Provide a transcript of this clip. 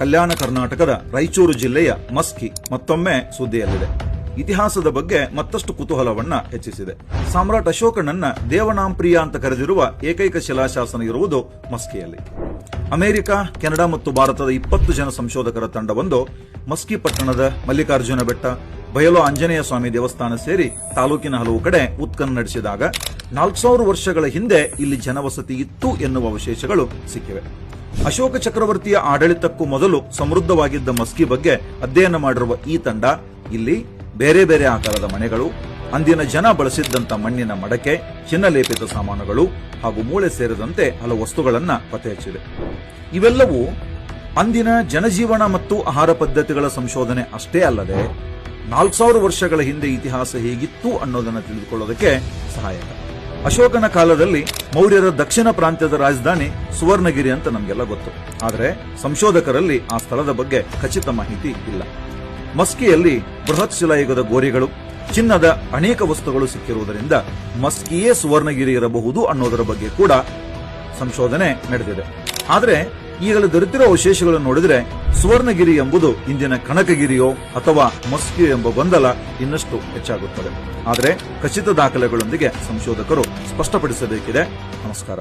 ಕಲ್ಯಾಣ ಕರ್ನಾಟಕದ ರಾಯಚೂರು ಜಿಲ್ಲೆಯ ಮಸ್ಕಿ ಮತ್ತೊಮ್ಮೆ ಸುದ್ದಿಯಲ್ಲಿದೆ. ಇತಿಹಾಸದ ಬಗ್ಗೆ ಮತ್ತಷ್ಟು ಕುತೂಹಲವನ್ನ ಹೆಚ್ಚಿಸಿದೆ. ಸಾಮ್ರಾಟ್ ಅಶೋಕನನ್ನ ದೇವನಾಂಪ್ರಿಯ ಅಂತ ಕರೆದಿರುವ ಏಕೈಕ ಶಿಲಾಶಾಸನ ಇರುವುದು ಮಸ್ಕಿಯಲ್ಲಿ. ಅಮೆರಿಕ, ಕೆನಡಾ ಮತ್ತು ಭಾರತದ 20 ಜನ ಸಂಶೋಧಕರ ತಂಡವೊಂದು ಮಸ್ಕಿ ಪಟ್ಟಣದ ಮಲ್ಲಿಕಾರ್ಜುನ ಬೆಟ್ಟ, ಬಯಲು ಆಂಜನೇಯ ಸ್ವಾಮಿ ದೇವಸ್ಥಾನ ಸೇರಿ ತಾಲೂಕಿನ ಹಲವು ಕಡೆ ಉತ್ಖನನ ನಡೆಸಿದಾಗ 4000 ವರ್ಷಗಳ ಹಿಂದೆ ಇಲ್ಲಿ ಜನವಸತಿ ಇತ್ತು ಎನ್ನುವ ಅವಶೇಷಗಳು ಸಿಕ್ಕಿವೆ. ಅಶೋಕ ಚಕ್ರವರ್ತಿಯ ಆಡಳಿತಕ್ಕೂ ಮೊದಲು ಸಮೃದ್ಧವಾಗಿದ್ದ ಮಸ್ಕಿ ಬಗ್ಗೆ ಅಧ್ಯಯನ ಮಾಡಿರುವ ಈ ತಂಡ ಇಲ್ಲಿ ಬೇರೆ ಬೇರೆ ಆಕಾರದ ಮನೆಗಳು, ಅಂದಿನ ಜನ ಬಳಸಿದ್ದಂತ ಮಣ್ಣಿನ ಮಡಕೆ, ಚಿನ್ನಲೇಪಿತ ಸಾಮಾನುಗಳು ಹಾಗೂ ಮೂಳೆ ಸೇರಿದಂತೆ ಹಲವು ವಸ್ತುಗಳನ್ನ ಪತ್ತೆ ಹಚ್ಚಿದೆ. ಇವೆಲ್ಲವೂ ಅಂದಿನ ಜನಜೀವನ ಮತ್ತು ಆಹಾರ ಪದ್ಧತಿಗಳ ಸಂಶೋಧನೆ ಅಷ್ಟೇ ಅಲ್ಲದೆ 4000 ವರ್ಷಗಳ ಹಿಂದೆ ಇತಿಹಾಸ ಹೇಗಿತ್ತು ಅನ್ನೋದನ್ನು ತಿಳಿದುಕೊಳ್ಳೋದಕ್ಕೆ ಸಹಾಯಕ. ಅಶೋಕನ ಕಾಲದಲ್ಲಿ ಮೌರ್ಯರ ದಕ್ಷಿಣ ಪ್ರಾಂತ್ಯದ ರಾಜಧಾನಿ ಸುವರ್ಣಗಿರಿ ಅಂತ ನಮಗೆಲ್ಲ ಗೊತ್ತು. ಆದರೆ ಸಂಶೋಧಕರಲ್ಲಿ ಆ ಸ್ಥಳದ ಬಗ್ಗೆ ಖಚಿತ ಮಾಹಿತಿ ಇಲ್ಲ. ಮಸ್ಕಿಯಲ್ಲಿ ಬೃಹತ್ ಶಿಲಾಯುಗದ ಗೋರಿಗಳು, ಚಿನ್ನದ ಅನೇಕ ವಸ್ತುಗಳು ಸಿಕ್ಕಿರುವುದರಿಂದ ಮಸ್ಕಿಯೇ ಸುವರ್ಣಗಿರಿ ಇರಬಹುದು ಅನ್ನೋದರ ಬಗ್ಗೆ ಕೂಡ ಸಂಶೋಧನೆ ನಡೆದಿದೆ. ಆದರೆ ಈಗಲೇ ದೊರೆತಿರೋ ಅವಶೇಷಗಳನ್ನು ನೋಡಿದ್ರೆ ಸುವರ್ಣಗಿರಿ ಎಂಬುದು ಇಂದಿನ ಕನಕಗಿರಿಯೋ ಅಥವಾ ಮಸ್ಕಿಯೋ ಎಂಬ ಗೊಂದಲ ಇನ್ನಷ್ಟು ಹೆಚ್ಚಾಗುತ್ತದೆ. ಆದರೆ ಖಚಿತ ದಾಖಲೆಗಳೊಂದಿಗೆ ಸಂಶೋಧಕರು ಸ್ಪಷ್ಟಪಡಿಸಬೇಕಿದೆ. ನಮಸ್ಕಾರ.